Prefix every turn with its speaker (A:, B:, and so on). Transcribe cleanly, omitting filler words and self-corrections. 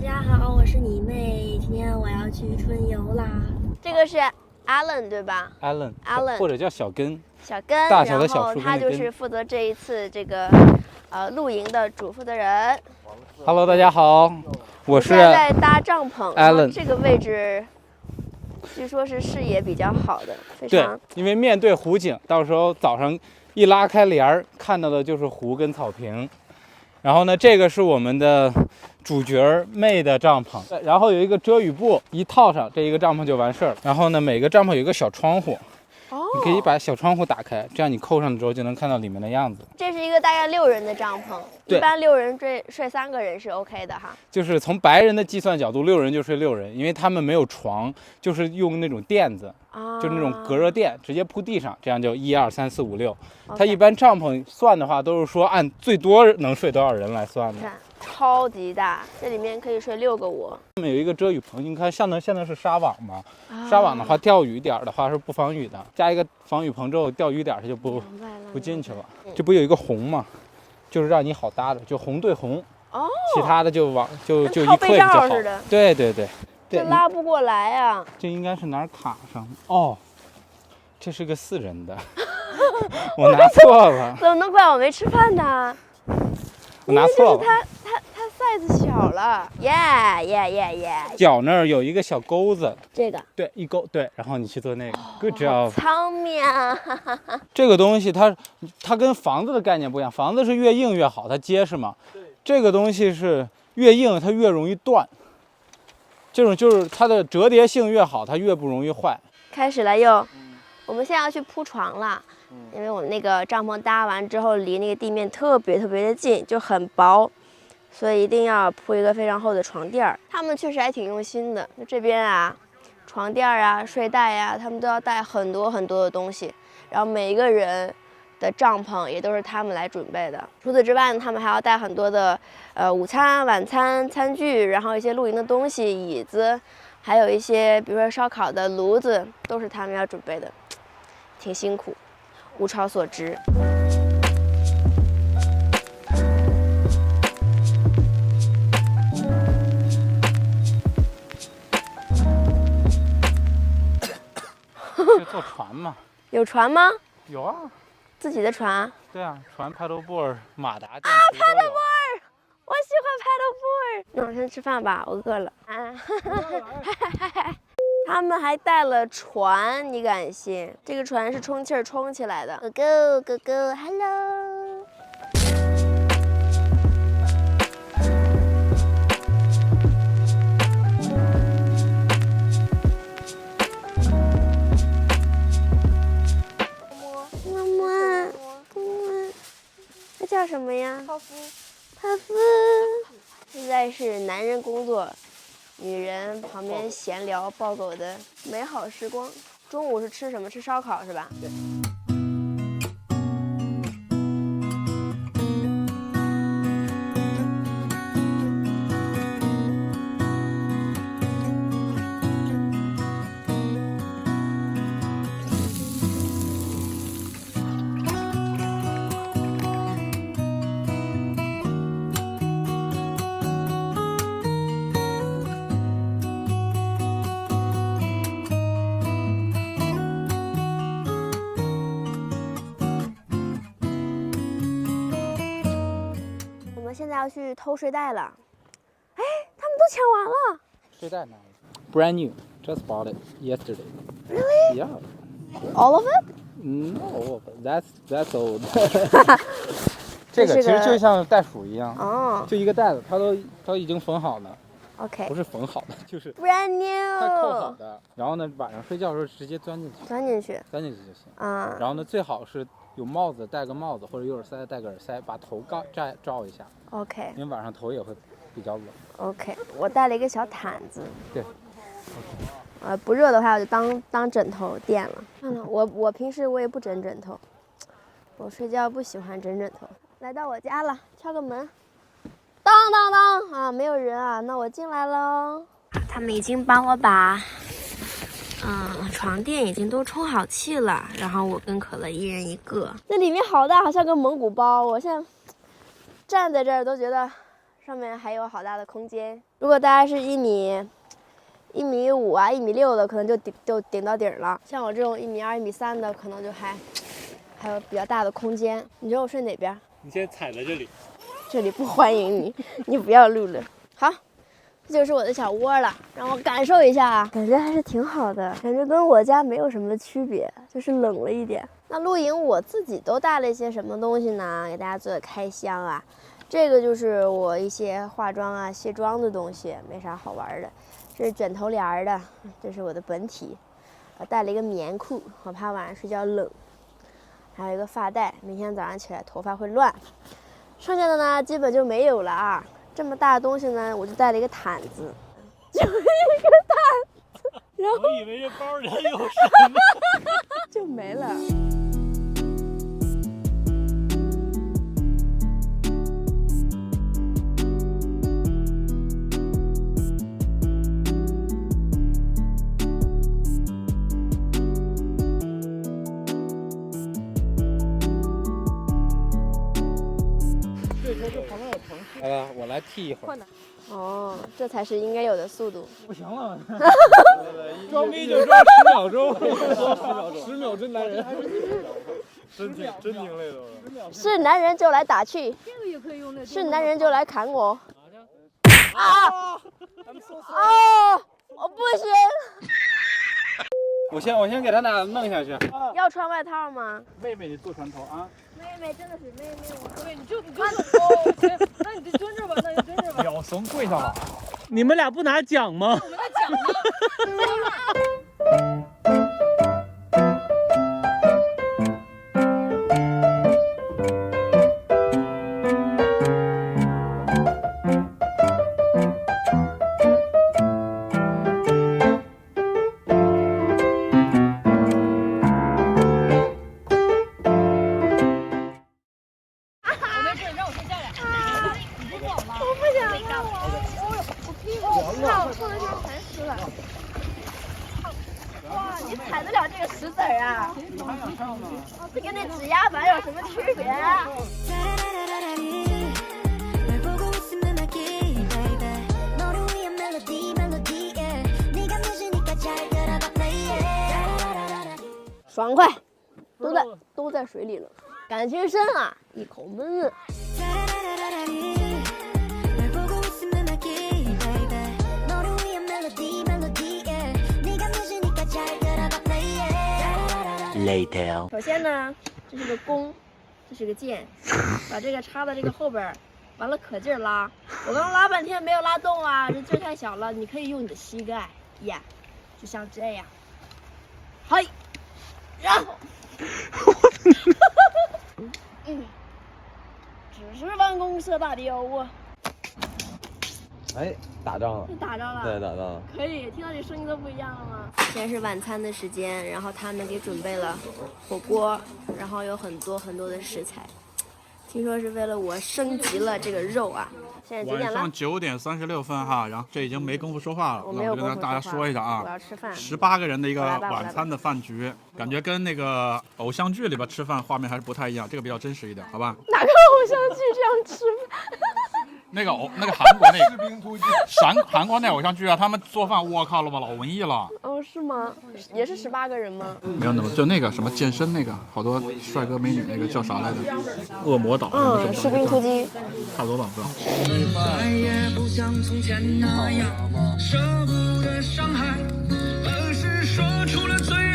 A: 家好，我是你妹，今天我要去春游啦。
B: 这个是 Alan 对吧
C: ？Alan，
B: 或
C: 者叫小根，
B: 小根，
C: 大小的小树根
B: 然后他就是负责这一次这个露营的主负责人。
C: Hello， 大家好，我是
B: 现在在搭帐篷
C: Alan，
B: 这个位置据说是视野比较好的，非常。
C: 对，因为面对湖景，到时候早上一拉开帘儿，看到的就是湖跟草坪。然后呢，这个是我们的主角妹的帐篷，然后有一个遮雨布，一套上这一个帐篷就完事儿了。然后呢，每个帐篷有一个小窗户，你可以把小窗户打开，这样你扣上之后就能看到里面的样子。
B: 这是一个大概6人的帐篷，一般6人睡3个人是 OK 的哈。
C: 就是从白人的计算角度，6人就睡6人，因为他们没有床，就是用那种垫子。就是那种隔热垫，直接铺地上，这样就1、2、3、4、5、6。它一般帐篷算的话，都是说按最多能睡多少人来算的。
B: 看，超级大，这里面可以睡6个我。
C: 他们有一个遮雨棚，你看现在是纱网嘛，纱网的话钓鱼点的话是不防雨的，加一个防雨棚之后，钓鱼点它就不进去了。这不有一个红嘛，就是让你好搭的，就红对红。其他的就就一克就好。对。
B: 这拉不过来啊！
C: 这应该是哪儿卡上哦？这是个4人的，我拿错了。
B: 怎么能怪我没吃饭呢？
C: 我拿错了。
B: 它 size 小了，耶！
C: 脚那儿有一个小钩子，
B: 这个
C: 对，一钩对，然后你去做那个 ，good job。
B: 聪明啊！
C: 这个东西它跟房子的概念不一样，房子是越硬越好，它结实嘛。这个东西是越硬它越容易断。这种就是它的折叠性越好，它越不容易坏。
B: 开始了又，我们现在要去铺床了，因为我们那个帐篷搭完之后，离那个地面特别的近，就很薄，所以一定要铺一个非常厚的床垫儿。他们确实还挺用心的，就这边啊，床垫啊、睡袋啊，他们都要带很多的东西，然后每一个人的帐篷也都是他们来准备的。除此之外呢，他们还要带很多的午餐、晚餐、餐具，然后一些露营的东西、椅子，还有一些比如说烧烤的炉子，都是他们要准备的，挺辛苦，物超所值。
C: 是坐船嘛？
B: 有船吗？
C: 有啊。
B: 自己的船？
C: 对啊，船、paddleboard、马达、
B: paddleboard， 我喜欢 paddleboard。那我先吃饭吧，我饿了。他们还带了船，你敢信？这个船是充气儿充起来的。Go hello。这叫什么呀？泡芙。现在是男人工作，女人旁边闲聊抱狗的美好时光。中午是吃什么？吃烧烤是吧？对。现在要去偷睡袋了，哎，他们都抢完了。
C: 睡袋呢 ？Brand new, just bought it yesterday.
B: Really?
C: Yeah.
B: All of it?
C: No, that's old. 这个其实就像袋鼠一样，就一个袋子，它都已经缝好了。
B: OK。
C: 不是缝好的，就是
B: brand new。
C: 它扣好的。然后呢，晚上睡觉的时候直接钻进去就行。然后呢，最好是有帽子，戴个帽子，或者有耳塞戴个耳塞，把头罩一下。
B: OK。
C: 因为晚上头也会比较冷。
B: OK， 我带了一个小毯子。
C: 对。
B: 不热的话，我就当枕头垫了。算了，我平时我也不枕枕头，我睡觉不喜欢枕枕头。来到我家了，敲个门，当啊，没有人啊，那我进来喽。他们已经帮我把床垫已经都充好气了，然后我跟可乐一人一个。那里面好大，好像个蒙古包。我现在站在这儿都觉得上面还有好大的空间。如果大家是1.5米啊、1.6米的，可能就顶到顶了。像我这种1.2米、1.3米的，可能就还有比较大的空间。你觉得我睡哪边？
C: 你先踩在这里，
B: 这里不欢迎你，你不要录了。好，这就是我的小窝了，让我感受一下啊，感觉还是挺好的，感觉跟我家没有什么区别，就是冷了一点。那露营我自己都带了一些什么东西呢？给大家做个开箱啊。这个就是我一些化妆啊、卸妆的东西，没啥好玩的。这是卷头帘的，这是我的本体。我带了一个棉裤，我怕晚上睡觉冷。还有一个发带，明天早上起来头发会乱。剩下的呢，基本就没有了啊。这么大的东西呢，我就带了一个毯子，就一个毯子，然后
C: 我以为这包里有什么，
B: 就没了。
C: 来吧，我来替一会儿。
B: 哦，这才是应该有的速度。
C: 不行了，装逼就装10秒钟，10秒真男人，真挺累的。
B: 是男人就来打去，
A: 这个也可以用的。
B: 是男人就来砍我。啊！啊！我不行。
C: 我先给他俩弄下去。
B: 要穿外套吗？
C: 妹妹，你坐船头啊！
B: 妹妹真的是妹妹，我
A: 对，你就哦，行，那你就蹲着吧，那就蹲着吧。
C: 表怂跪下了。你们俩不拿奖吗？
A: 我们在讲呢。
B: 哇，你踩得了这个石子儿啊？这跟那指压板有什么区别啊？爽快，都在水里了，感情深啊，一口闷了。
D: Later。
B: 首先呢，这是个弓，这是个箭，把这个插到这个后边儿，完了可劲儿拉。我刚拉半天没有拉动啊，这劲儿太小了。你可以用你的膝盖呀，就像这样，嘿，然后，只是弯弓射大雕啊！
E: 哎，打仗了！
B: 打着了，
E: 对，打仗了。
B: 可以听到这声音都不一样了吗？现在是晚餐的时间，然后他们给准备了火锅，然后有很多的食材，听说是为了我升级了这个肉啊。现在几点了？
F: 晚上9点36分哈，然后这已经没工夫说话了，
B: 我没有
F: 那我就跟大家说一下啊，
B: 我要吃饭。
F: 18个人的一个晚餐的饭局，感觉跟那个偶像剧里边吃饭画面还是不太一样，这个比较真实一点，好吧？
B: 哪个偶像剧这样吃饭？
F: 那个韩国那士兵突击，韩国那偶像剧啊，他们做饭，我靠了吧，老文艺了。
B: 哦，是吗？也是18个人吗？
F: 没有那么，就那个什么健身那个，好多帅哥美女那个叫啥来着？恶魔岛。
B: 嗯，士兵突击。
F: 差不多吧，不知道。
G: 再也不像从前那样舍不得伤害，而是说出了最